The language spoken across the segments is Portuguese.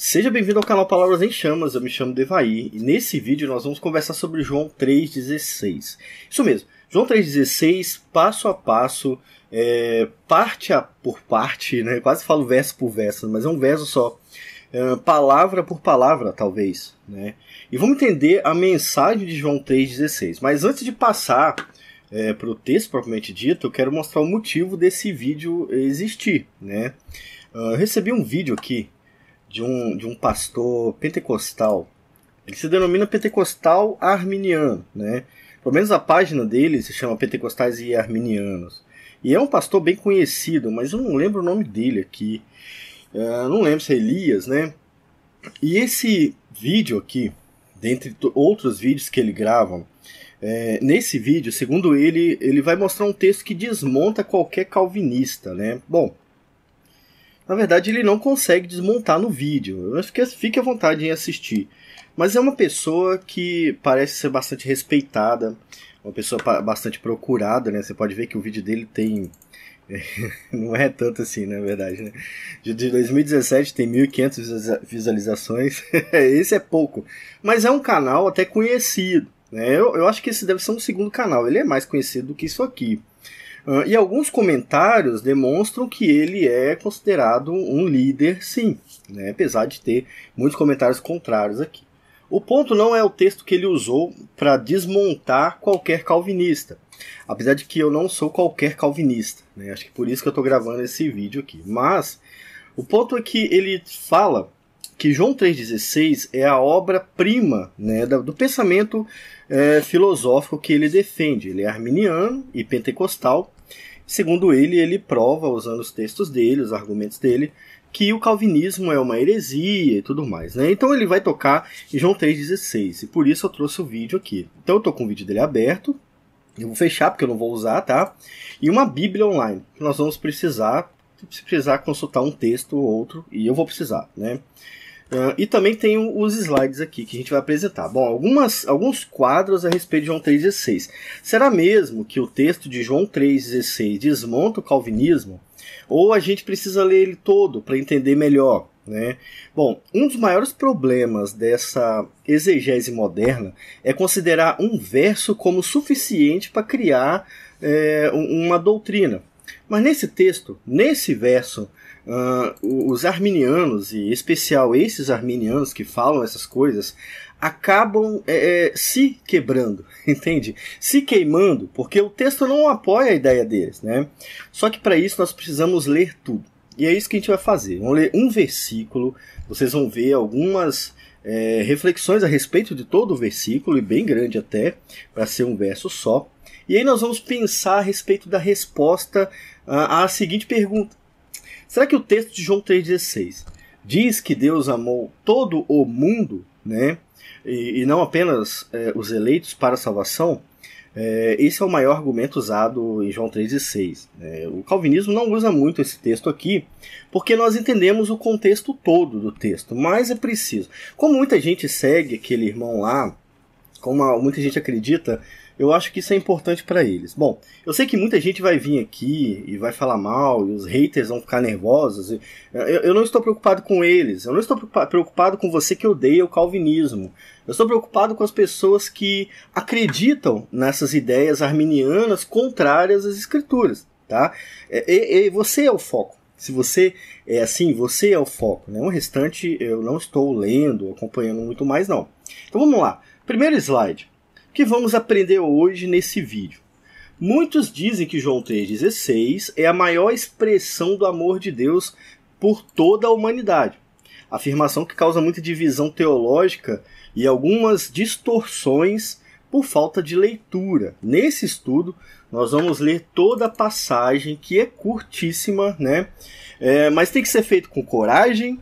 Seja bem-vindo ao canal Palavras em Chamas, eu me chamo Devair e nesse vídeo nós vamos conversar sobre João 3,16. Isso mesmo, João 3,16, passo a passo, parte por parte, né? Quase falo verso por verso, mas é um verso só, palavra por palavra talvez, né? E vamos entender a mensagem de João 3,16. Mas antes de passar para o texto propriamente dito, eu quero mostrar o motivo desse vídeo existir, né? Eu recebi um vídeo aqui de um pastor pentecostal. Ele se denomina pentecostal arminiano, né? Pelo menos a página dele se chama Pentecostais e Arminianos. E é um pastor bem conhecido, mas eu não lembro o nome dele aqui. Não lembro se é Elias, né? E esse vídeo aqui, dentre outros vídeos que ele grava, nesse vídeo, segundo ele vai mostrar um texto que desmonta qualquer calvinista, né? Bom, na verdade, ele não consegue desmontar no vídeo. Fique à vontade em assistir. Mas é uma pessoa que parece ser bastante respeitada, uma pessoa bastante procurada, né? Você pode ver que o vídeo dele tem... não é tanto assim, na verdade, né? De 2017 tem 1.500 visualizações. Esse é pouco. Mas é um canal até conhecido, né? Eu acho que esse deve ser um segundo canal. Ele é mais conhecido do que isso aqui. E alguns comentários demonstram que ele é considerado um líder, sim, né? Apesar de ter muitos comentários contrários aqui. O ponto não é o texto que ele usou para desmontar qualquer calvinista, apesar de que eu não sou qualquer calvinista, né? Acho que por isso que eu estou gravando esse vídeo aqui. Mas o ponto é que ele fala que João 3,16 é a obra-prima, né, do pensamento filosófico que ele defende. Ele é arminiano e pentecostal. Segundo ele prova, usando os textos dele, os argumentos dele, que o calvinismo é uma heresia e tudo mais, né? Então ele vai tocar em João 3,16, e por isso eu trouxe o vídeo aqui. Então eu estou com o vídeo dele aberto, eu vou fechar porque eu não vou usar, tá? E uma Bíblia online, que nós vamos precisar, se precisar consultar um texto ou outro, e eu vou precisar, né? E também tem os slides aqui que a gente vai apresentar. Bom, alguns quadros a respeito de João 3,16. Será mesmo que o texto de João 3,16 desmonta o calvinismo? Ou a gente precisa ler ele todo para entender melhor, né? Bom, um dos maiores problemas dessa exegese moderna é considerar um verso como suficiente para criar uma doutrina. Mas nesse texto, nesse verso, os arminianos, e em especial esses arminianos que falam essas coisas, acabam se quebrando, entende? Se queimando, porque o texto não apoia a ideia deles, né? Só que para isso nós precisamos ler tudo. E é isso que a gente vai fazer. Vamos ler um versículo, vocês vão ver algumas reflexões a respeito de todo o versículo, e bem grande até, para ser um verso só. E aí nós vamos pensar a respeito da resposta à seguinte pergunta. Será que o texto de João 3,16 diz que Deus amou todo o mundo, né? E não apenas os eleitos para a salvação? Esse é o maior argumento usado em João 3,16. O calvinismo não usa muito esse texto aqui, porque nós entendemos o contexto todo do texto, mas é preciso. Como muita gente segue aquele irmão lá, como muita gente acredita, eu acho que isso é importante para eles. Bom, eu sei que muita gente vai vir aqui e vai falar mal, e os haters vão ficar nervosos. Eu não estou preocupado com eles, eu não estou preocupado com você que odeia o calvinismo. Eu estou preocupado com as pessoas que acreditam nessas ideias arminianas contrárias às escrituras, tá? E você é o foco. Se você é assim, você é o foco, né? O restante eu não estou lendo, acompanhando muito mais, não. Então vamos lá. Primeiro slide. O que vamos aprender hoje nesse vídeo? Muitos dizem que João 3,16 é a maior expressão do amor de Deus por toda a humanidade. Afirmação que causa muita divisão teológica e algumas distorções por falta de leitura. Nesse estudo, nós vamos ler toda a passagem, que é curtíssima, né? Mas tem que ser feito com coragem,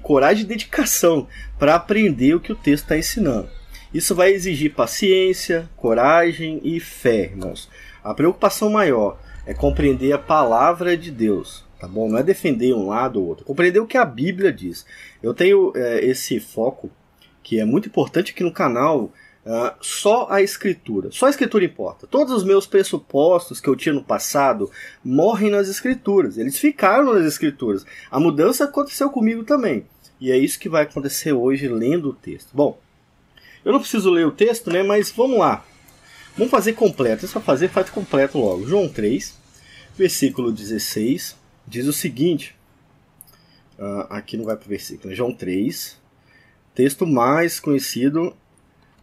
coragem e dedicação para aprender o que o texto está ensinando. Isso vai exigir paciência, coragem e fé, irmãos. A preocupação maior é compreender a palavra de Deus, tá bom? Não é defender um lado ou outro, compreender o que a Bíblia diz. Eu tenho esse foco, que é muito importante aqui no canal, só a Escritura. Só a Escritura importa. Todos os meus pressupostos que eu tinha no passado morrem nas Escrituras. Eles ficaram nas Escrituras. A mudança aconteceu comigo também. E é isso que vai acontecer hoje lendo o texto. Bom, eu não preciso ler o texto, né? Mas vamos lá. Vamos fazer completo. É só fazer, faz completo logo. João 3, versículo 16, diz o seguinte. Aqui não vai para o versículo. João 3, texto mais conhecido.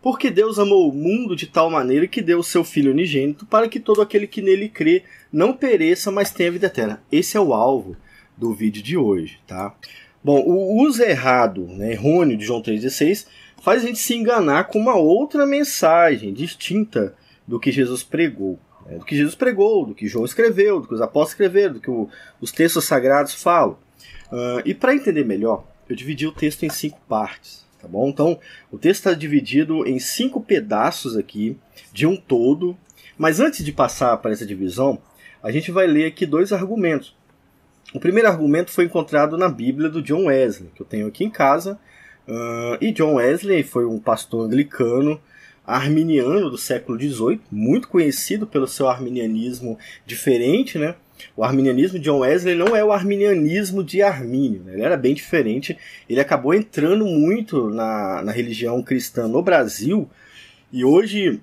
Porque Deus amou o mundo de tal maneira que deu o seu Filho unigênito para que todo aquele que nele crê não pereça, mas tenha vida eterna. Esse é o alvo do vídeo de hoje, tá? Bom, o uso errado, né, errôneo de João 3,16 faz a gente se enganar com uma outra mensagem distinta do que Jesus pregou. Né? Do que Jesus pregou, do que João escreveu, do que os apóstolos escreveram, do que os textos sagrados falam. E para entender melhor, eu dividi o texto em 5 partes. Tá bom? Então, o texto está dividido em 5 pedaços aqui, de um todo. Mas antes de passar para essa divisão, a gente vai ler aqui 2 argumentos. O primeiro argumento foi encontrado na Bíblia do John Wesley, que eu tenho aqui em casa. E John Wesley foi um pastor anglicano, arminiano do século XVIII, muito conhecido pelo seu arminianismo diferente, né? O arminianismo de John Wesley não é o arminianismo de Armínio, né? Ele era bem diferente. Ele acabou entrando muito na religião cristã no Brasil, e hoje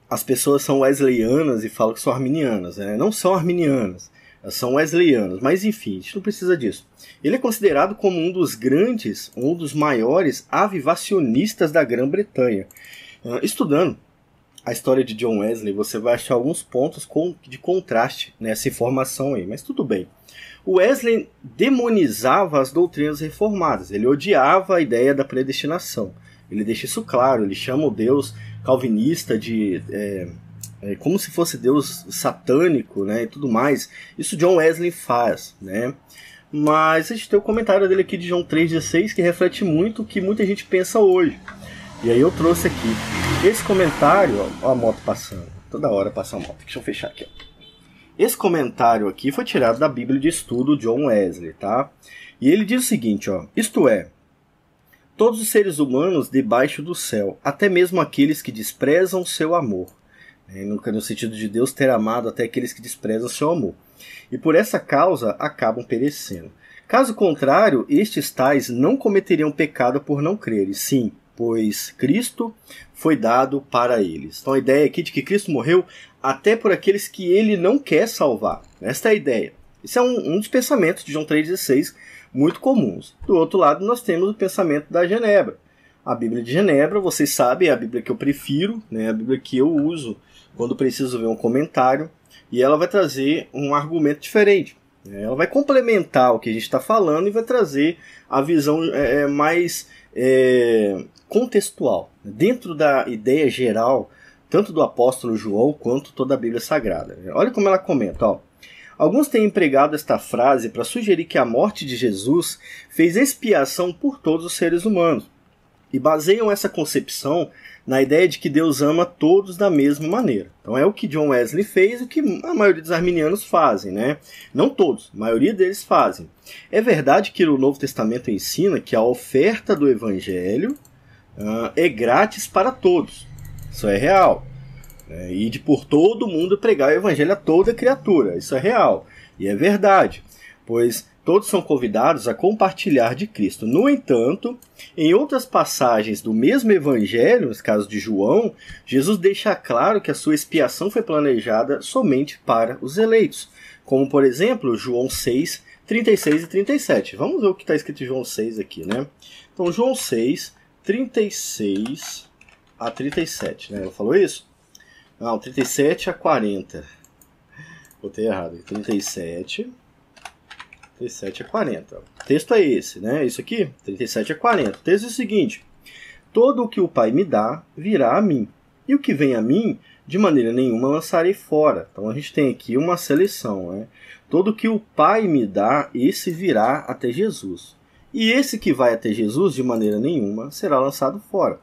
as pessoas são wesleyanas e falam que são arminianas, né? Não são arminianas, são wesleyanas, mas enfim, a gente não precisa disso. Ele é considerado como um dos grandes, um dos maiores avivacionistas da Grã-Bretanha. Estudando a história de John Wesley, você vai achar alguns pontos de contraste nessa informação aí, mas tudo bem. O Wesley demonizava as doutrinas reformadas, ele odiava a ideia da predestinação. Ele deixa isso claro, ele chama o Deus calvinista de como se fosse Deus satânico, né, e tudo mais. Isso John Wesley faz, né? Mas a gente tem o comentário dele aqui de João 3,16 que reflete muito o que muita gente pensa hoje. E aí eu trouxe aqui esse comentário, ó a moto passando, toda hora passa a moto, deixa eu fechar aqui, ó. Esse comentário aqui foi tirado da Bíblia de Estudo John Wesley, tá? E ele diz o seguinte, ó, isto é, todos os seres humanos debaixo do céu, até mesmo aqueles que desprezam seu amor, né? No sentido de Deus ter amado até aqueles que desprezam seu amor, e por essa causa acabam perecendo. Caso contrário, estes tais não cometeriam pecado por não crerem, sim, pois Cristo foi dado para eles. Então a ideia aqui de que Cristo morreu até por aqueles que ele não quer salvar. Esta é a ideia. Esse é um dos pensamentos de João 3,16 muito comuns. Do outro lado nós temos o pensamento da Genebra. A Bíblia de Genebra, vocês sabem, é a Bíblia que eu prefiro, né? A Bíblia que eu uso quando preciso ver um comentário, e ela vai trazer um argumento diferente. Ela vai complementar o que a gente está falando e vai trazer a visão mais contextual, dentro da ideia geral, tanto do apóstolo João quanto toda a Bíblia Sagrada. Olha como ela comenta, ó. Alguns têm empregado esta frase para sugerir que a morte de Jesus fez expiação por todos os seres humanos, e baseiam essa concepção na ideia de que Deus ama todos da mesma maneira. Então é o que John Wesley fez e o que a maioria dos arminianos fazem, né? Não todos, a maioria deles fazem. É verdade que o Novo Testamento ensina que a oferta do Evangelho é grátis para todos. Isso é real. E de por todo mundo pregar o Evangelho a toda criatura. Isso é real. E é verdade. Pois todos são convidados a compartilhar de Cristo. No entanto, em outras passagens do mesmo Evangelho, no caso de João, Jesus deixa claro que a sua expiação foi planejada somente para os eleitos. Como, por exemplo, João 6, 36 e 37. Vamos ver o que está escrito em João 6 aqui, né? Então, João 6, 36 a 37, né? Ela falou isso? Não, 37 a 40. Botei errado. 37 a 40. O texto é esse, né? Isso aqui, 37 a 40. O texto é o seguinte: todo o que o Pai me dá virá a mim, e o que vem a mim, de maneira nenhuma lançarei fora. Então a gente tem aqui uma seleção, né? Todo o que o Pai me dá, esse virá até Jesus. E esse que vai até Jesus, de maneira nenhuma, será lançado fora.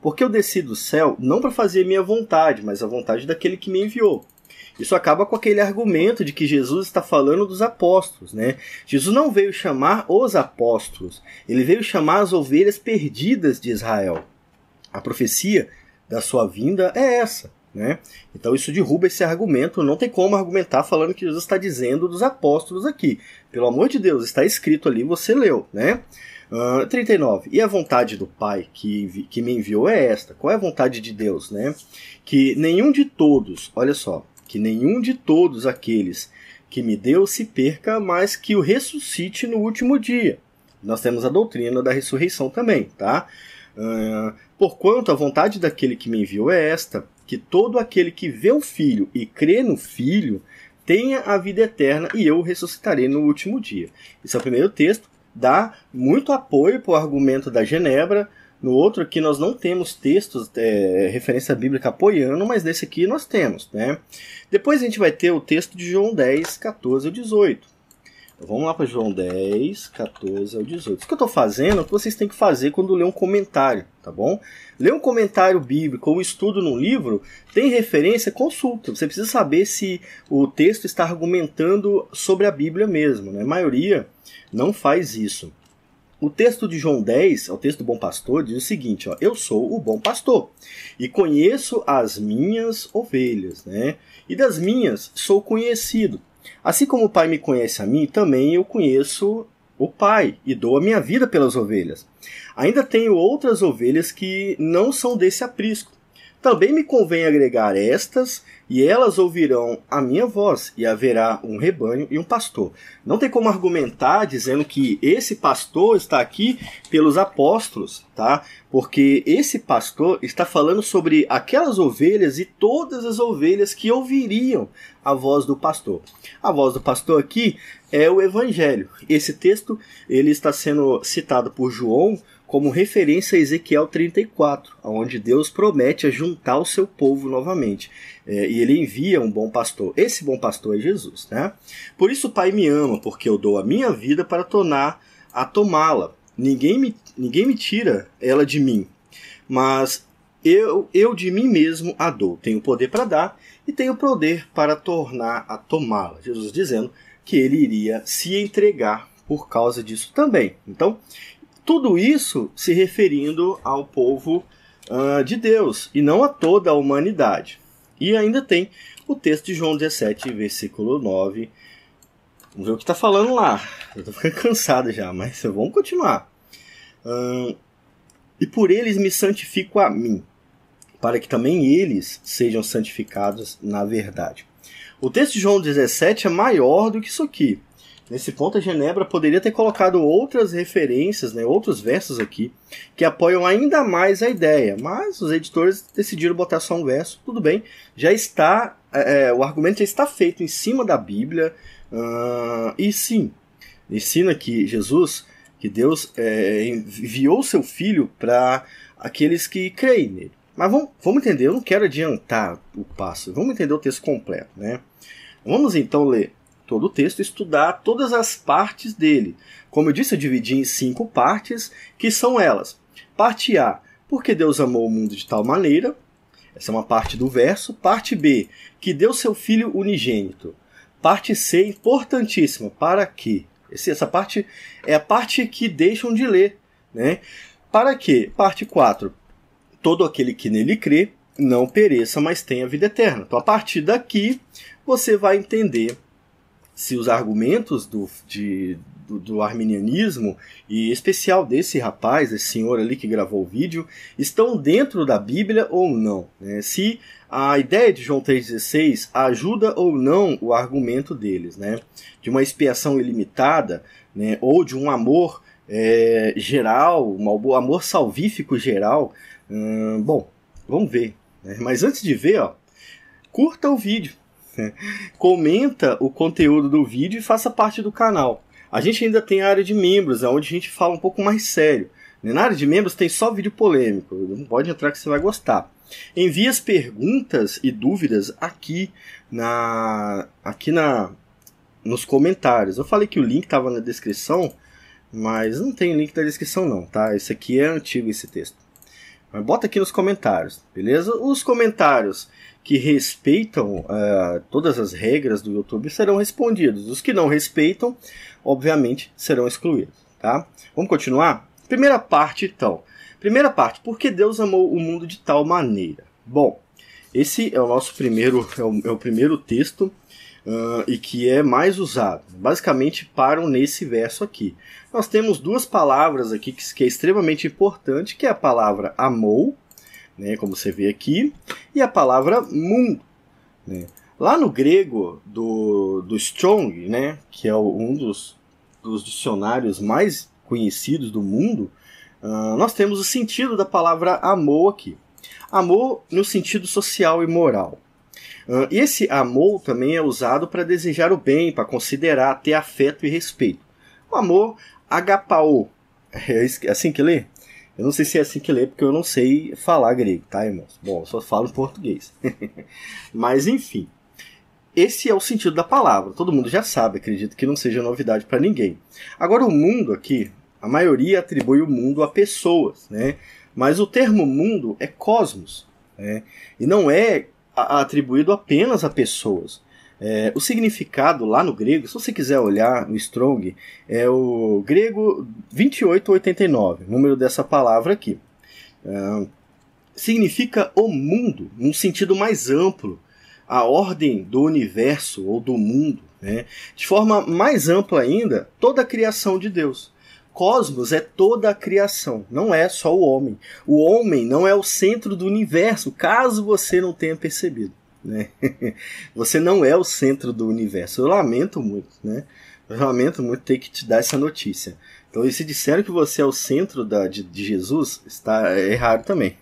Porque eu desci do céu não para fazer minha vontade, mas a vontade daquele que me enviou. Isso acaba com aquele argumento de que Jesus está falando dos apóstolos, né? Jesus não veio chamar os apóstolos, ele veio chamar as ovelhas perdidas de Israel. A profecia da sua vinda é essa, né? Então isso derruba esse argumento, não tem como argumentar falando que Jesus está dizendo dos apóstolos aqui. Pelo amor de Deus, está escrito ali, você leu, né? 39. E a vontade do Pai que me enviou é esta. Qual é a vontade de Deus, né? Que nenhum de todos, olha só, que nenhum de todos aqueles que me deu se perca, mas que o ressuscite no último dia. Nós temos a doutrina da ressurreição também, tá? Porquanto a vontade daquele que me enviou é esta, que todo aquele que vê o Filho e crê no Filho tenha a vida eterna e eu o ressuscitarei no último dia. Esse é o primeiro texto. Dá muito apoio para o argumento da Genebra. No outro aqui nós não temos textos, referência bíblica apoiando, mas nesse aqui nós temos, né? Depois a gente vai ter o texto de João 10, 14 ao 18. Então, vamos lá para João 10, 14 ao 18. Isso que eu estou fazendo é o que vocês têm que fazer quando ler um comentário, tá bom? Ler um comentário bíblico ou um estudo num livro, tem referência, consulta. Você precisa saber se o texto está argumentando sobre a Bíblia mesmo, né? A maioria não faz isso. O texto de João 10, o texto do Bom Pastor, diz o seguinte, ó, eu sou o bom pastor e conheço as minhas ovelhas, né? E das minhas sou conhecido. Assim como o Pai me conhece a mim, também eu conheço o Pai e dou a minha vida pelas ovelhas. Ainda tenho outras ovelhas que não são desse aprisco. Também me convém agregar estas, e elas ouvirão a minha voz, e haverá um rebanho e um pastor. Não tem como argumentar dizendo que esse pastor está aqui pelos apóstolos, tá? Porque esse pastor está falando sobre aquelas ovelhas e todas as ovelhas que ouviriam a voz do pastor. A voz do pastor aqui é o Evangelho. Esse texto ele está sendo citado por João como referência a Ezequiel 34, onde Deus promete juntar o seu povo novamente. E ele envia um bom pastor. Esse bom pastor é Jesus, né? Por isso o Pai me ama, porque eu dou a minha vida para tornar a tomá-la. Ninguém me tira ela de mim, mas eu de mim mesmo a dou. Tenho poder para dar e tenho poder para tornar a tomá-la. Jesus dizendo que ele iria se entregar por causa disso também. Então, tudo isso se referindo ao povo de Deus e não a toda a humanidade. E ainda tem o texto de João 17, versículo 9. Vamos ver o que está falando lá. Eu estou ficando cansado já, mas vamos continuar. E por eles me santifico a mim, para que também eles sejam santificados na verdade. O texto de João 17 é maior do que isso aqui. Nesse ponto, a Genebra poderia ter colocado outras referências, né, outros versos aqui, que apoiam ainda mais a ideia. Mas os editores decidiram botar só um verso. Tudo bem, já está, o argumento já está feito em cima da Bíblia. E sim, ensina que Jesus, que Deus enviou seu Filho para aqueles que creem nele. Mas vamos entender, eu não quero adiantar o passo. Vamos entender o texto completo, né? Vamos então ler todo o texto e estudar todas as partes dele. Como eu disse, eu dividi em 5 partes, que são elas. Parte A, porque Deus amou o mundo de tal maneira. Essa é uma parte do verso. Parte B, que deu seu Filho unigênito. Parte C, importantíssima, para quê? Essa parte é a parte que deixam de ler, né? Para quê? Parte 4, todo aquele que nele crê não pereça, mas tenha vida eterna. Então, a partir daqui, você vai entender se os argumentos do arminianismo, e em especial desse rapaz, esse senhor ali que gravou o vídeo, estão dentro da Bíblia ou não, né? Se a ideia de João 3,16 ajuda ou não o argumento deles, né? De uma expiação ilimitada, né? Ou de um amor geral, um amor salvífico geral. Bom, vamos ver, né? Mas antes de ver, curta o vídeo. Comenta o conteúdo do vídeo e faça parte do canal. A gente ainda tem a área de membros, onde a gente fala um pouco mais sério. Na área de membros tem só vídeo polêmico. Não pode entrar que você vai gostar. Envie as perguntas e dúvidas aqui nos comentários. Eu falei que o link estava na descrição, mas não tem link na descrição não, tá? Esse aqui é antigo, esse texto. Mas bota aqui nos comentários, beleza? Os comentários que respeitam todas as regras do YouTube serão respondidos. Os que não respeitam, obviamente, serão excluídos, tá? Vamos continuar? Primeira parte, então. Primeira parte, por que Deus amou o mundo de tal maneira? Bom, esse é o nosso primeiro, é o primeiro texto e que é mais usado. Basicamente param nesse verso aqui. Nós temos duas palavras aqui que é extremamente importante, que é a palavra amou, né, como você vê aqui, e a palavra mundo. Né. Lá no grego do Strong, né, que é um dos dicionários mais conhecidos do mundo, nós temos o sentido da palavra amor aqui. Amor no sentido social e moral. E esse amor também é usado para desejar o bem, para considerar, ter afeto e respeito. O amor, agapao. É assim que lê? Eu não sei se é assim que lê, porque eu não sei falar grego, tá, irmãos? Bom, eu só falo português. Mas, enfim. Esse é o sentido da palavra. Todo mundo já sabe, acredito que não seja novidade para ninguém. Agora, o mundo aqui, a maioria atribui o mundo a pessoas, né? Mas o termo mundo é cosmos, né? E não é atribuído apenas a pessoas. O significado lá no grego, se você quiser olhar no Strong, é o grego 2889, número dessa palavra aqui. Significa o mundo, num sentido mais amplo, a ordem do universo ou do mundo, né? De forma mais ampla ainda, toda a criação de Deus. Cosmos é toda a criação, não é só o homem. O homem não é o centro do universo, caso você não tenha percebido. Né? Você não é o centro do universo. Eu lamento muito, né? Eu lamento muito ter que te dar essa notícia. Então, se disseram que você é o centro de Jesus, está errado também.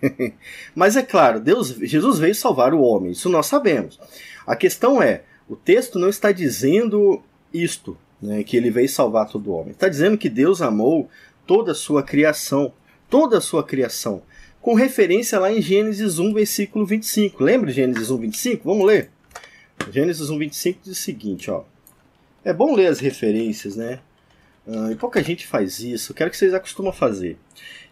Mas é claro, Jesus veio salvar o homem, isso nós sabemos. A questão é, o texto não está dizendo isto, né, que ele veio salvar todo homem. Está dizendo que Deus amou toda a sua criação, com referência lá em Gênesis 1, versículo 25. Lembra de Gênesis 1, 25? Vamos ler. Gênesis 1, 25 diz o seguinte, ó. É bom ler as referências, né? E pouca gente faz isso, eu quero que vocês acostumem a fazer.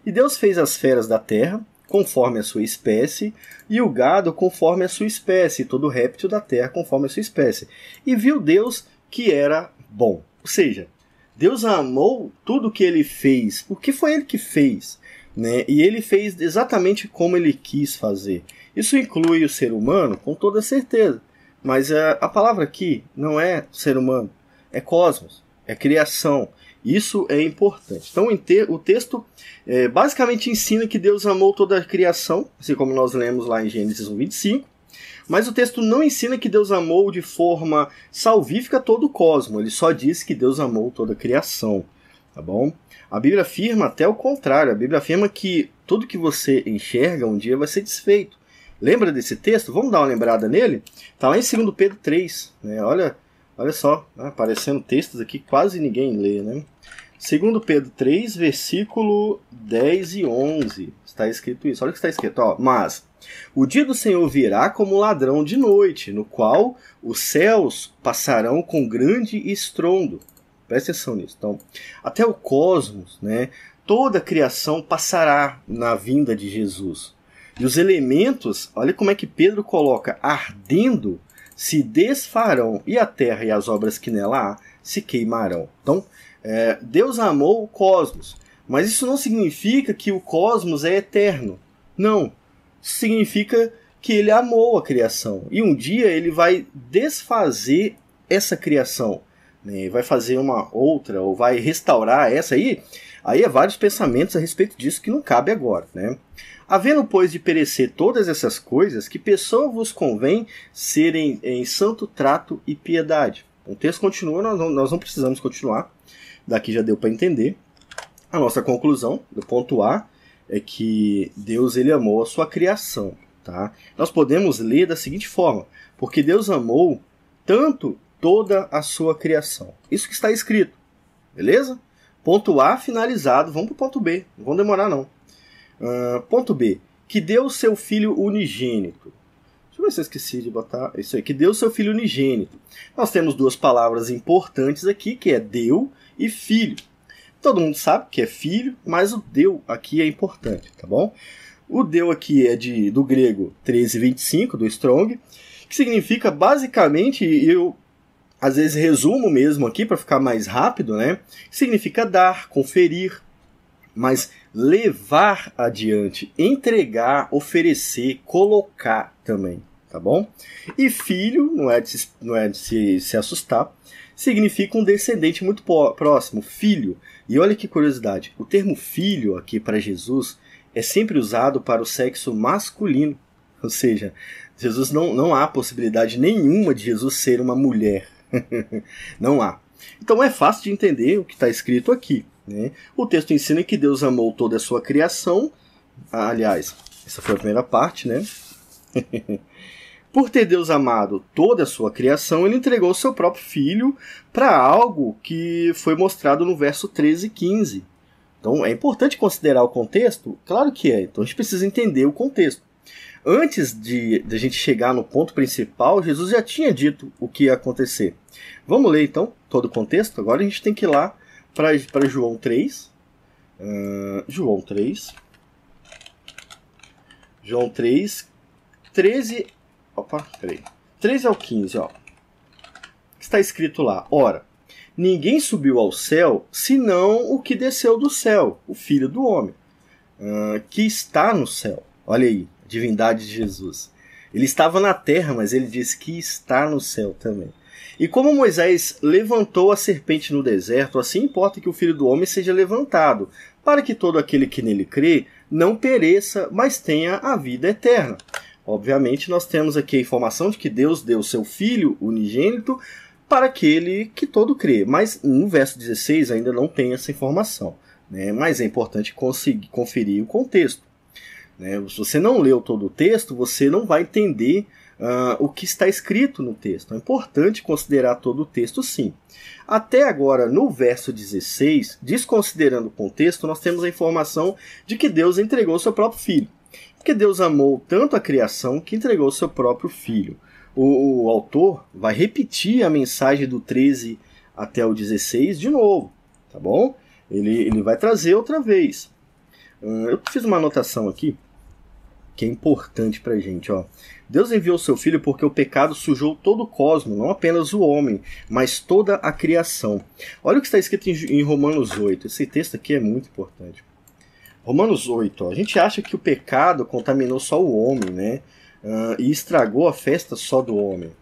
E Deus fez as feras da terra, conforme a sua espécie, e o gado conforme a sua espécie, e todo réptil da terra conforme a sua espécie. E viu Deus que era bom. Ou seja, Deus amou tudo que ele fez, porque foi ele que fez, né? E ele fez exatamente como ele quis fazer. Isso inclui o ser humano, com toda certeza. Mas a palavra aqui não é ser humano, é cosmos, é criação. Isso é importante. Então o texto basicamente ensina que Deus amou toda a criação, assim como nós lemos lá em Gênesis 1, 25. Mas o texto não ensina que Deus amou de forma salvífica todo o cosmos. Ele só diz que Deus amou toda a criação. Tá bom? A Bíblia afirma até o contrário. A Bíblia afirma que tudo que você enxerga um dia vai ser desfeito. Lembra desse texto? Vamos dar uma lembrada nele? Está lá em 2 Pedro 3. Né? Olha só, aparecendo textos aqui que quase ninguém lê. Né? 2 Pedro 3, versículo 10 e 11. Está escrito isso. Olha o que está escrito. Ó. Mas o dia do Senhor virá como ladrão de noite, no qual os céus passarão com grande estrondo. Presta atenção nisso. Então, até o cosmos, né, toda a criação passará na vinda de Jesus. E os elementos, olha como é que Pedro coloca, ardendo, se desfarão, e a terra e as obras que nela há se queimarão. Então, Deus amou o cosmos, mas isso não significa que o cosmos é eterno. Não. Isso significa que ele amou a criação. E um dia ele vai desfazer essa criação. Né? Vai fazer uma outra, ou vai restaurar essa aí. Aí há vários pensamentos a respeito disso que não cabe agora. Né? Havendo, pois, de perecer todas essas coisas, que pessoa vos convém serem em santo trato e piedade. O texto continua, nós não precisamos continuar. Daqui já deu para entender. A nossa conclusão, do ponto A, é que Deus ele amou a sua criação. Tá? Nós podemos ler da seguinte forma: porque Deus amou tanto toda a sua criação. Isso que está escrito. Beleza? Ponto A finalizado. Vamos para o ponto B. Não vamos demorar não. Ponto B. Que deu seu Filho unigênito. Deixa eu ver se eu esqueci de botar isso aí. Que deu seu Filho unigênito. Nós temos duas palavras importantes aqui, que é deu e filho. Todo mundo sabe que é filho, mas o deu aqui é importante, tá bom? O deu aqui é do grego 1325, do Strong, que significa basicamente, eu às vezes resumo mesmo aqui para ficar mais rápido, né? Significa dar, conferir, mas levar adiante, entregar, oferecer, colocar também, tá bom? E filho, não é de se assustar, significa um descendente muito próximo, filho. E olha que curiosidade, o termo filho aqui para Jesus é sempre usado para o sexo masculino, ou seja, Jesus não há possibilidade nenhuma de Jesus ser uma mulher, não há. Então é fácil de entender o que está escrito aqui, né? O texto ensina que Deus amou toda a sua criação, aliás, essa foi a primeira parte, né? Por ter Deus amado toda a sua criação, ele entregou o seu próprio filho para algo que foi mostrado no verso 13 e 15. Então é importante considerar o contexto? Claro que é, então a gente precisa entender o contexto. Antes de a gente chegar no ponto principal, Jesus já tinha dito o que ia acontecer. Vamos ler então todo o contexto? Agora a gente tem que ir lá para João 3. João 3. João 3, 13... Opa, peraí. 13 ao 15, ó. Está escrito lá: Ora, ninguém subiu ao céu, senão o que desceu do céu, o Filho do Homem, que está no céu. Olha aí, a divindade de Jesus. Ele estava na terra, mas ele diz que está no céu também. E como Moisés levantou a serpente no deserto, assim importa que o Filho do Homem seja levantado, para que todo aquele que nele crê não pereça, mas tenha a vida eterna. Obviamente, nós temos aqui a informação de que Deus deu seu Filho unigênito para aquele que todo crê. Mas no verso 16 ainda não tem essa informação, né? Mas é importante conferir o contexto, né? Se você não leu todo o texto, você não vai entender o que está escrito no texto. É importante considerar todo o texto, sim. Até agora, no verso 16, desconsiderando o contexto, nós temos a informação de que Deus entregou seu próprio Filho. Porque Deus amou tanto a criação que entregou seu próprio Filho. O autor vai repetir a mensagem do 13 até o 16 de novo, tá bom? Ele vai trazer outra vez. Eu fiz uma anotação aqui que é importante pra gente, ó. Deus enviou seu Filho porque o pecado sujou todo o cosmos, não apenas o homem, mas toda a criação. Olha o que está escrito em Romanos 8. Esse texto aqui é muito importante. Romanos 8, ó. A gente acha que o pecado contaminou só o homem, né? E estragou a festa só do homem.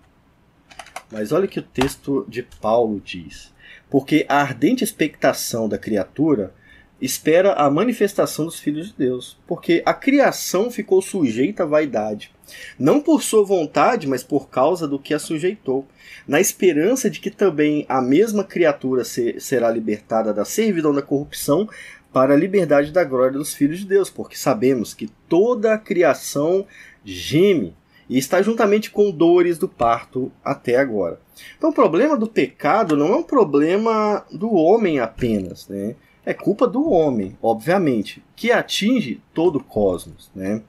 Mas olha o que o texto de Paulo diz. Porque a ardente expectação da criatura espera a manifestação dos filhos de Deus. Porque a criação ficou sujeita à vaidade. Não por sua vontade, mas por causa do que a sujeitou. Na esperança de que também a mesma criatura será libertada da servidão da corrupção para a liberdade da glória dos filhos de Deus, porque sabemos que toda a criação geme e está juntamente com dores do parto até agora. Então o problema do pecado não é um problema do homem apenas, né? É culpa do homem, obviamente, que atinge todo o cosmos, né?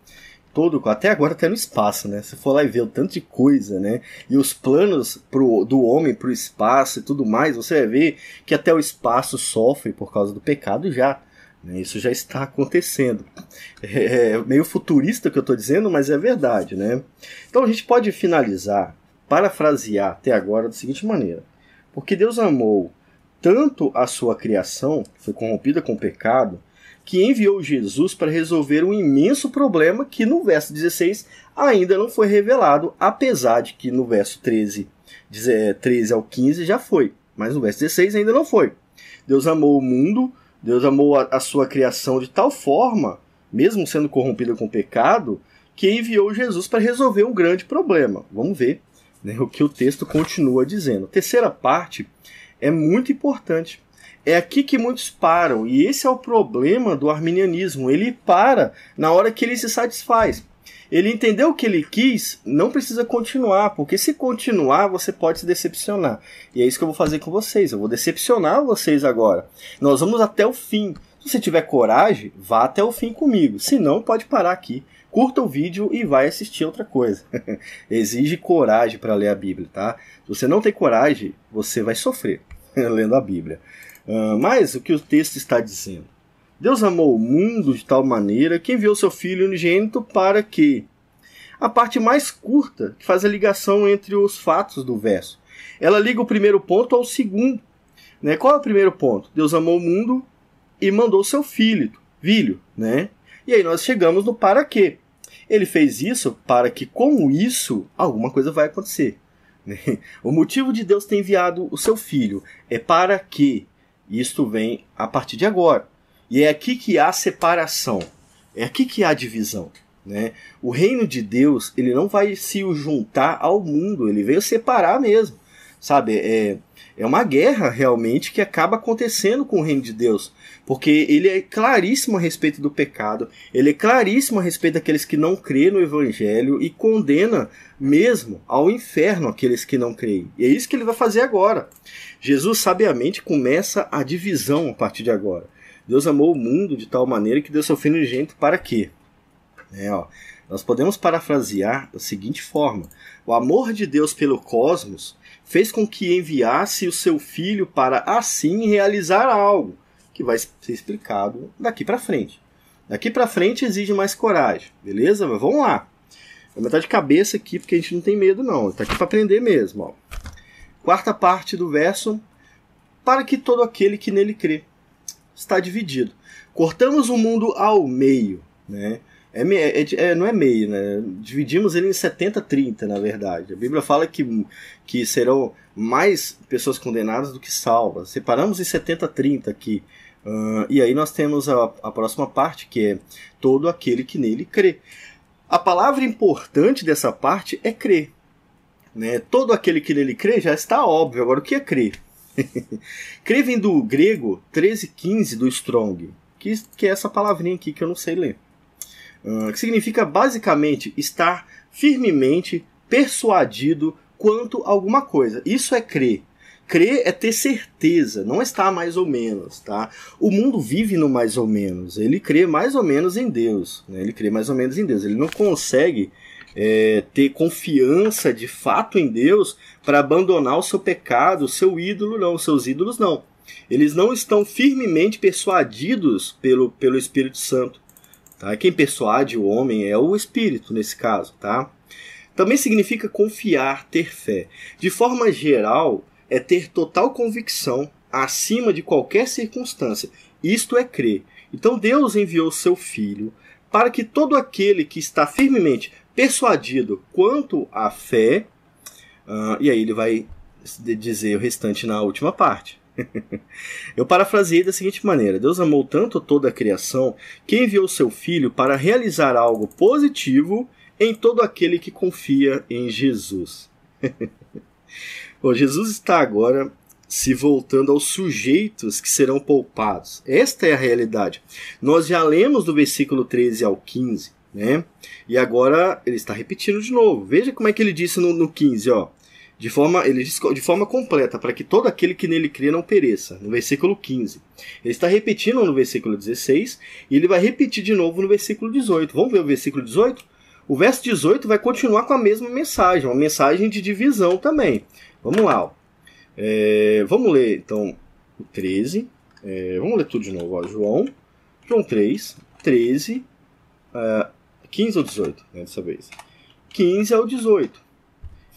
Até agora até no espaço, né? Se for lá e ver o tanto de coisa, né? E os planos do homem para o espaço e tudo mais, você vai ver que até o espaço sofre por causa do pecado já. Isso já está acontecendo. É meio futurista o que eu estou dizendo, mas é verdade, né? Então a gente pode finalizar, parafrasear até agora da seguinte maneira: porque Deus amou tanto a sua criação, que foi corrompida com o pecado, que enviou Jesus para resolver um imenso problema que no verso 16 ainda não foi revelado, apesar de que no verso 13 ao 15 já foi, mas no verso 16 ainda não foi. Deus amou o mundo, Deus amou a sua criação de tal forma, mesmo sendo corrompida com o pecado, que enviou Jesus para resolver um grande problema. Vamos ver, né, o que o texto continua dizendo. A terceira parte é muito importante. É aqui que muitos param, e esse é o problema do arminianismo. Ele para na hora que ele se satisfaz. Ele entendeu o que ele quis, não precisa continuar, porque se continuar você pode se decepcionar. E é isso que eu vou fazer com vocês, eu vou decepcionar vocês agora. Nós vamos até o fim. Se você tiver coragem, vá até o fim comigo. Se não, pode parar aqui. Curta o vídeo e vai assistir outra coisa. Exige coragem para ler a Bíblia, tá? Se você não tem coragem, você vai sofrer lendo a Bíblia. Mas o que o texto está dizendo? Deus amou o mundo de tal maneira que enviou seu Filho unigênito para que... A parte mais curta, que faz a ligação entre os fatos do verso. Ela liga o primeiro ponto ao segundo. Né? Qual é o primeiro ponto? Deus amou o mundo e mandou seu filho, né? E aí nós chegamos no para quê. Ele fez isso para que com isso alguma coisa vai acontecer. Né? O motivo de Deus ter enviado o seu filho é para que isto vem a partir de agora. E é aqui que há separação, é aqui que há divisão. Né? O reino de Deus, ele não vai se juntar ao mundo, ele veio separar mesmo. Sabe, é uma guerra realmente que acaba acontecendo com o reino de Deus, porque ele é claríssimo a respeito do pecado, ele é claríssimo a respeito daqueles que não creem no evangelho e condena mesmo ao inferno aqueles que não creem. E é isso que ele vai fazer agora. Jesus sabiamente começa a divisão a partir de agora. Deus amou o mundo de tal maneira que deu seu filho unigênito para quê? Nós podemos parafrasear da seguinte forma: o amor de Deus pelo cosmos fez com que enviasse o seu filho para assim realizar algo que vai ser explicado daqui para frente. Daqui para frente exige mais coragem, beleza? Mas vamos lá. Vamos estar de cabeça aqui porque a gente não tem medo não, está aqui para aprender mesmo. Ó. Quarta parte do verso: para que todo aquele que nele crê. Está dividido. Cortamos o mundo ao meio, né? Não é meio, né? Dividimos ele em 70-30, na verdade. A Bíblia fala que serão mais pessoas condenadas do que salvas. Separamos em 70-30 aqui. E aí nós temos a próxima parte, que é todo aquele que nele crê. A palavra importante dessa parte é crer. Né? Todo aquele que nele crê já está óbvio. Agora, o que é crer? Crer vem do grego 13:15 do Strong, que é essa palavrinha aqui que eu não sei ler. Que significa basicamente estar firmemente persuadido quanto a alguma coisa. Isso é crer. Crer é ter certeza, não estar mais ou menos. Tá? O mundo vive no mais ou menos. Ele crê mais ou menos em Deus. Né? Ele crê mais ou menos em Deus. Ele não consegue ter confiança de fato em Deus para abandonar o seu pecado, o seu ídolo não, os seus ídolos não. Eles não estão firmemente persuadidos pelo Espírito Santo. Tá? Quem persuade o homem é o Espírito, nesse caso. Tá? Também significa confiar, ter fé. De forma geral, é ter total convicção acima de qualquer circunstância. Isto é crer. Então Deus enviou seu Filho para que todo aquele que está firmemente persuadido quanto à fé, e aí ele vai dizer o restante na última parte. Eu parafraseei da seguinte maneira: Deus amou tanto toda a criação que enviou seu Filho para realizar algo positivo em todo aquele que confia em Jesus. Bom, Jesus está agora se voltando aos sujeitos que serão poupados. Esta é a realidade. Nós já lemos do versículo 13 ao 15, né? E agora ele está repetindo de novo. Veja como é que ele disse no 15, ó. Ele diz de forma completa, para que todo aquele que nele crê não pereça, no versículo 15. Ele está repetindo no versículo 16 e ele vai repetir de novo no versículo 18. Vamos ver o versículo 18? O verso 18 vai continuar com a mesma mensagem, uma mensagem de divisão também. Vamos lá. Ó. Vamos ler então o 13. Vamos ler tudo de novo. Ó. João 3, 13, 15 ou 18, né, dessa vez. 15 ao 18.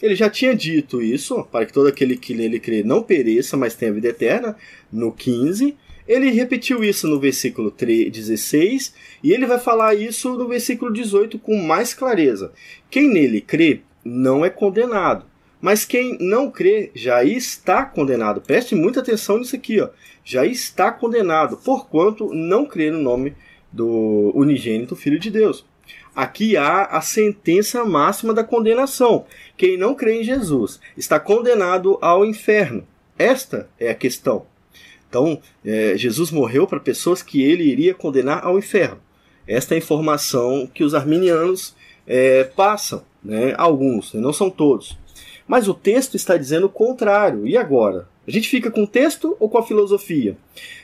Ele já tinha dito isso, para que todo aquele que nele crê não pereça, mas tenha vida eterna, no 15. Ele repetiu isso no versículo 16, e ele vai falar isso no versículo 18 com mais clareza. Quem nele crê não é condenado, mas quem não crê já está condenado. Preste muita atenção nisso aqui, ó. Já está condenado, porquanto não crê no nome do unigênito Filho de Deus. Aqui há a sentença máxima da condenação. Quem não crê em Jesus está condenado ao inferno. Esta é a questão. Então, Jesus morreu para pessoas que ele iria condenar ao inferno. Esta é a informação que os arminianos passam, né? Alguns, né? Não são todos. Mas o texto está dizendo o contrário. E agora? A gente fica com o texto ou com a filosofia?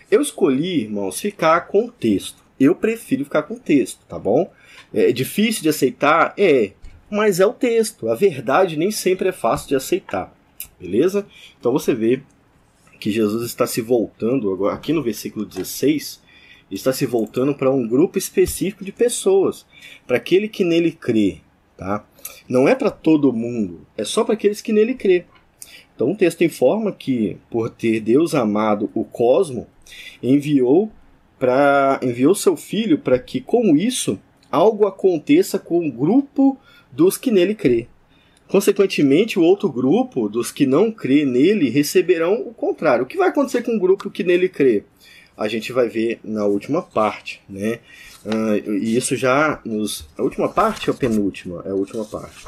Eu escolhi, irmãos, ficar com o texto. Eu prefiro ficar com o texto, tá bom? É difícil de aceitar? Mas é o texto. A verdade nem sempre é fácil de aceitar. Beleza? Então você vê que Jesus está se voltando, agora aqui no versículo 16, está se voltando para um grupo específico de pessoas. Para aquele que nele crê. Tá? Não é para todo mundo. É só para aqueles que nele crê. Então o texto informa que, por ter Deus amado o cosmo, enviou enviou seu Filho para que com isso algo aconteça com o grupo dos que nele crê. Consequentemente, o outro grupo dos que não crê nele receberão o contrário. O que vai acontecer com o grupo que nele crê? A gente vai ver na última parte, né? E isso já a última parte ou a penúltima? É a última parte.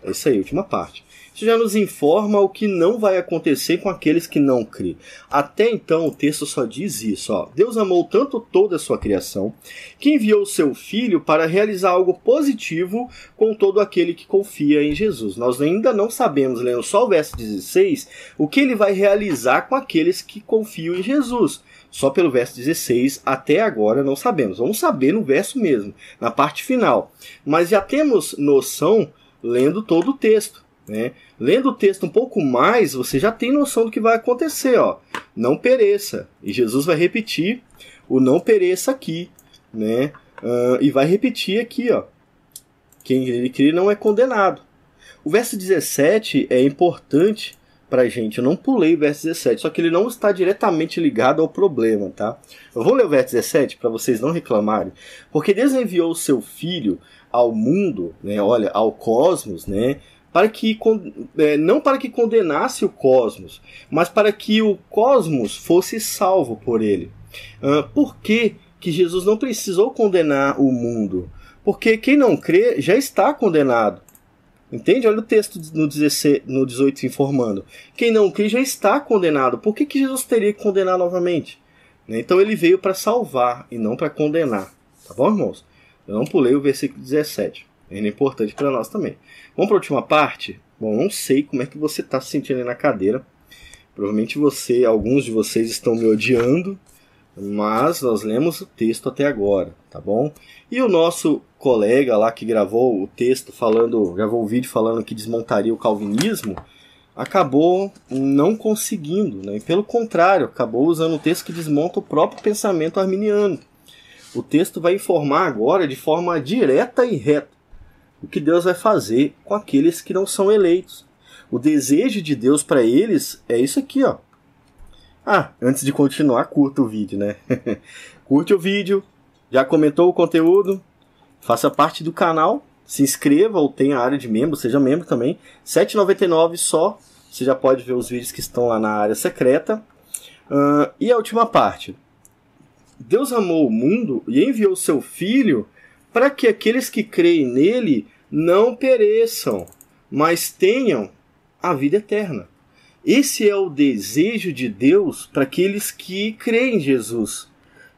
É isso aí, a última parte. Isso já nos informa o que não vai acontecer com aqueles que não crêem. Até então, o texto só diz isso. Ó. Deus amou tanto toda a sua criação, que enviou o seu Filho para realizar algo positivo com todo aquele que confia em Jesus. Nós ainda não sabemos, lendo só o verso 16, o que ele vai realizar com aqueles que confiam em Jesus. Só pelo verso 16, até agora não sabemos. Vamos saber no verso mesmo, na parte final. Mas já temos noção lendo todo o texto. Né? Lendo o texto um pouco mais, você já tem noção do que vai acontecer. Ó. Não pereça. E Jesus vai repetir o não pereça aqui. Né? E vai repetir aqui. Ó. Quem ele crê não é condenado. O verso 17 é importante pra gente. Eu não pulei o verso 17, só que ele não está diretamente ligado ao problema, tá? Eu vou ler o verso 17 para vocês não reclamarem. Porque Deus enviou o seu Filho ao mundo, né? Olha, ao cosmos, né? Para que, não para que condenasse o cosmos, mas para que o cosmos fosse salvo por ele. Por que Jesus não precisou condenar o mundo? Porque quem não crê já está condenado. Entende? Olha o texto no 18 informando. Quem não crê já está condenado. Por que Jesus teria que condenar novamente? Então ele veio para salvar e não para condenar. Tá bom, irmãos? Eu não pulei o versículo 17. É importante para nós também. Vamos para a última parte? Bom, não sei como é que você está se sentindo aí na cadeira. Provavelmente alguns de vocês estão me odiando, mas nós lemos o texto até agora, tá bom? E o nosso colega lá que gravou o texto gravou o vídeo falando que desmontaria o calvinismo, acabou não conseguindo, né? Pelo contrário, acabou usando um texto que desmonta o próprio pensamento arminiano. O texto vai informar agora de forma direta e reta o que Deus vai fazer com aqueles que não são eleitos. O desejo de Deus para eles é isso aqui, ó. Antes de continuar, curta o vídeo, né? Curte o vídeo, já comentou o conteúdo, faça parte do canal, se inscreva ou tenha a área de membro, seja membro também. R$ 7,99 só, você já pode ver os vídeos que estão lá na área secreta. E a última parte. Deus amou o mundo e enviou o seu Filho para que aqueles que creem nele não pereçam, mas tenham a vida eterna. Esse é o desejo de Deus para aqueles que creem em Jesus.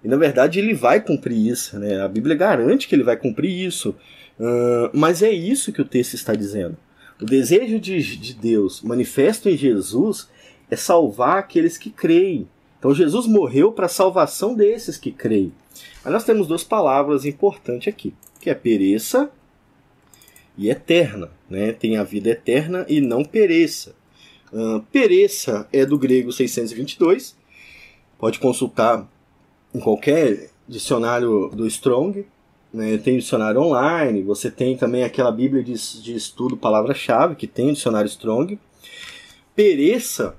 E na verdade ele vai cumprir isso, né? A Bíblia garante que ele vai cumprir isso. Mas é isso que o texto está dizendo. O desejo de Deus manifesto em Jesus é salvar aqueles que creem. Então Jesus morreu para a salvação desses que creem. Mas nós temos duas palavras importantes aqui, que é pereça e eterna. Né? Tem a vida eterna e não pereça. Pereça é do grego 622. Pode consultar em qualquer dicionário do Strong. Né? Tem dicionário online. Você tem também aquela Bíblia de estudo palavra-chave, que tem o dicionário Strong. Pereça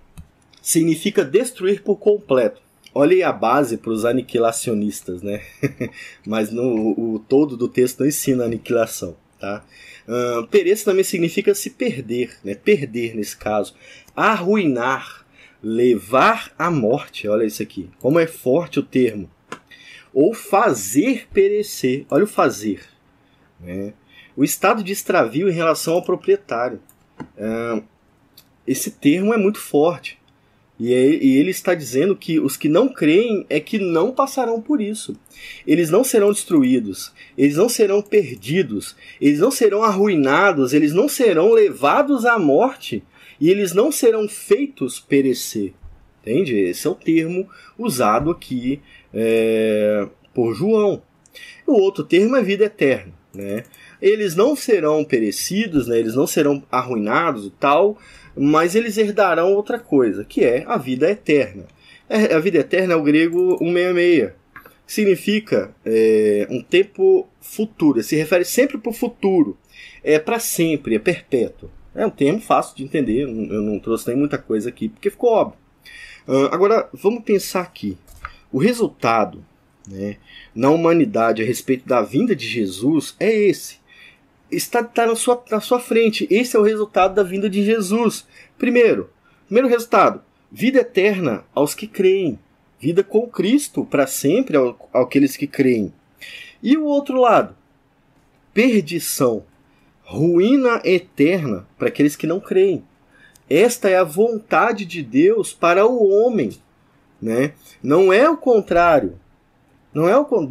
significa destruir por completo. Olha aí a base para os aniquilacionistas, né? Mas o todo do texto não ensina aniquilação, tá? Pereça também significa se perder, né? Perder nesse caso. Arruinar, levar à morte, olha isso aqui. Como é forte o termo. Ou fazer perecer, olha o fazer. Né? O estado de extravio em relação ao proprietário. Esse termo é muito forte. E ele está dizendo que os que não creem é que não passarão por isso. Eles não serão destruídos, eles não serão perdidos, eles não serão arruinados, eles não serão levados à morte e eles não serão feitos perecer. Entende? Esse é o termo usado aqui por João. O outro termo é vida eterna. Né? Eles não serão perecidos, né? Eles não serão arruinados e tal, mas eles herdarão outra coisa, que é a vida eterna. A vida eterna é o grego 166. Significa um tempo futuro, se refere sempre para o futuro. É para sempre, é perpétuo. É um termo fácil de entender, eu não trouxe nem muita coisa aqui, porque ficou óbvio. Agora, vamos pensar aqui. O resultado né, na humanidade a respeito da vinda de Jesus é esse. Está na sua frente. Esse é o resultado da vinda de Jesus. Primeiro resultado, vida eterna aos que creem. Vida com Cristo para sempre àqueles que creem. E o outro lado, perdição, ruína eterna para aqueles que não creem. Esta é a vontade de Deus para o homem, né? Não é o contrário.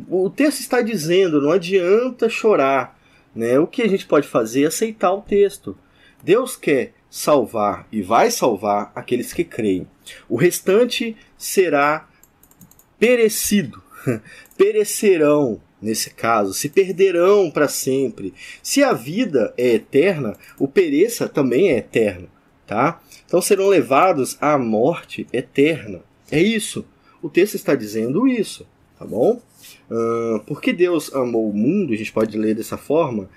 O texto está dizendo, não adianta chorar, né? O que a gente pode fazer é aceitar o texto. Deus quer salvar e vai salvar aqueles que creem. O restante será perecido, perecerão. Nesse caso, se perderão para sempre. Se a vida é eterna, o pereça também é eterno, tá? Então serão levados à morte eterna. É isso. O texto está dizendo isso, tá bom? Porque Deus amou o mundo, a gente pode ler dessa forma,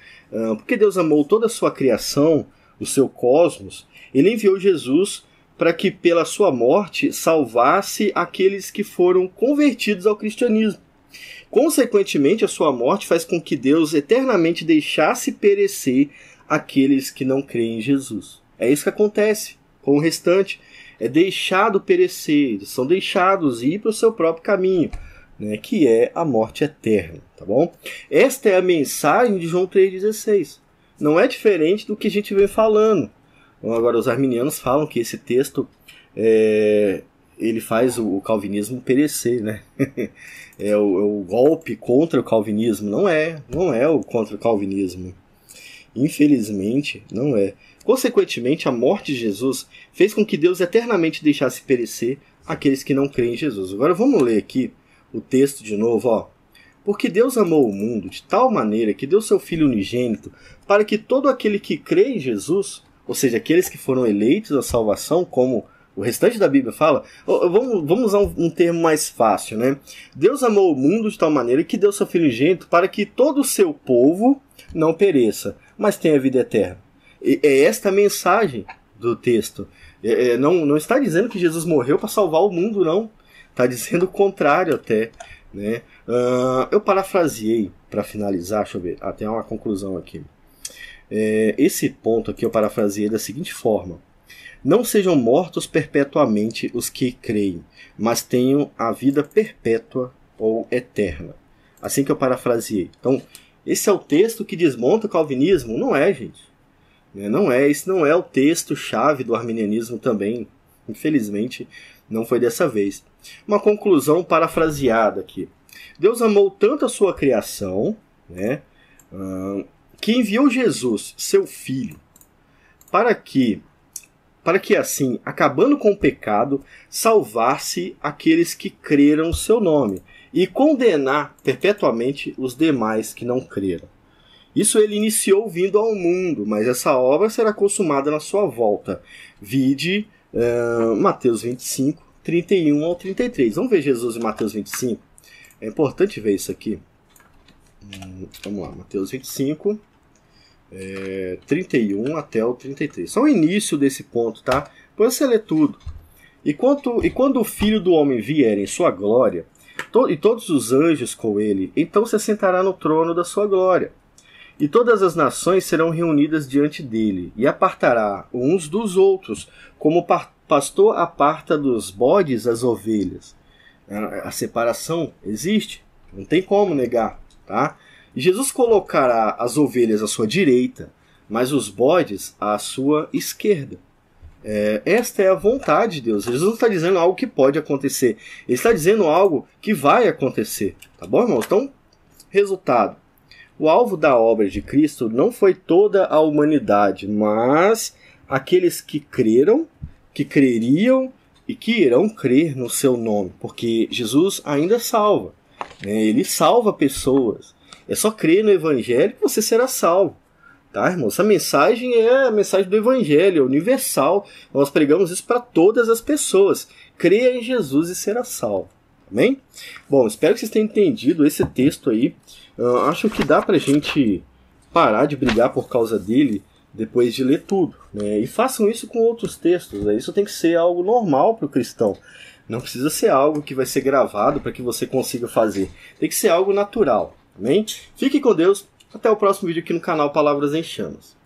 porque Deus amou toda a sua criação, o seu cosmos, ele enviou Jesus para que pela sua morte salvasse aqueles que foram convertidos ao cristianismo. Consequentemente, a sua morte faz com que Deus eternamente deixasse perecer aqueles que não creem em Jesus. É isso que acontece com o restante. É deixado perecer, eles são deixados ir para o seu próprio caminho, né, que é a morte eterna. Tá bom? Esta é a mensagem de João 3,16. Não é diferente do que a gente vem falando. Agora, os arminianos falam que esse texto ele faz o calvinismo perecer, né? É o golpe contra o calvinismo. Não é o contra o calvinismo. Infelizmente, não é. Consequentemente, a morte de Jesus fez com que Deus eternamente deixasse perecer aqueles que não creem em Jesus. Agora vamos ler aqui o texto de novo, ó. Porque Deus amou o mundo de tal maneira que deu seu Filho unigênito para que todo aquele que crê em Jesus, ou seja, aqueles que foram eleitos à salvação, como o restante da Bíblia fala, vamos usar um termo mais fácil, né? Deus amou o mundo de tal maneira que deu seu Filho unigênito para que todo o seu povo não pereça, mas tenha vida eterna. É esta a mensagem do texto. Não está dizendo que Jesus morreu para salvar o mundo, não. Está dizendo o contrário até, né? Eu parafraseei para finalizar, deixa eu ver, tem uma conclusão aqui. Esse ponto aqui eu parafraseei da seguinte forma: não sejam mortos perpetuamente os que creem, mas tenham a vida perpétua ou eterna. Assim que eu parafraseei. Então, esse é o texto que desmonta o calvinismo? Não é, gente. Não é. Esse não é o texto-chave do arminianismo também. Infelizmente, não foi dessa vez. Uma conclusão parafraseada aqui. Deus amou tanto a sua criação, né, que enviou Jesus, seu Filho, para que assim, acabando com o pecado, salvasse aqueles que creram no seu nome e condenar perpetuamente os demais que não creram. Isso ele iniciou vindo ao mundo, mas essa obra será consumada na sua volta. Vide Mateus 25, 31 ao 33. Vamos ver Jesus em Mateus 25? É importante ver isso aqui. Vamos lá, Mateus 25... 31 até o 33. Só o início desse ponto, tá? Depois você lê tudo. E quando o Filho do Homem vier em sua glória, e todos os anjos com ele, então se assentará no trono da sua glória. E todas as nações serão reunidas diante dele, e apartará uns dos outros, como o pastor aparta dos bodes as ovelhas. A separação existe, não tem como negar, tá? E Jesus colocará as ovelhas à sua direita, mas os bodes à sua esquerda. Esta é a vontade de Deus. Jesus não está dizendo algo que pode acontecer. Ele está dizendo algo que vai acontecer. Tá bom, irmãos? Então, resultado. O alvo da obra de Cristo não foi toda a humanidade, mas aqueles que creram, que creriam e que irão crer no seu nome. Porque Jesus ainda salva. Ele salva pessoas. É só crer no Evangelho que você será salvo. Tá, irmão? Essa mensagem é a mensagem do Evangelho, é universal. Nós pregamos isso para todas as pessoas. Creia em Jesus e será salvo. Amém? Bom, espero que vocês tenham entendido esse texto aí. Acho que dá pra gente parar de brigar por causa dele depois de ler tudo, né? E façam isso com outros textos. Isso tem que ser algo normal para o cristão. Não precisa ser algo que vai ser gravado para que você consiga fazer. Tem que ser algo natural, amém? Fique com Deus. Até o próximo vídeo aqui no canal Palavras em Chamas.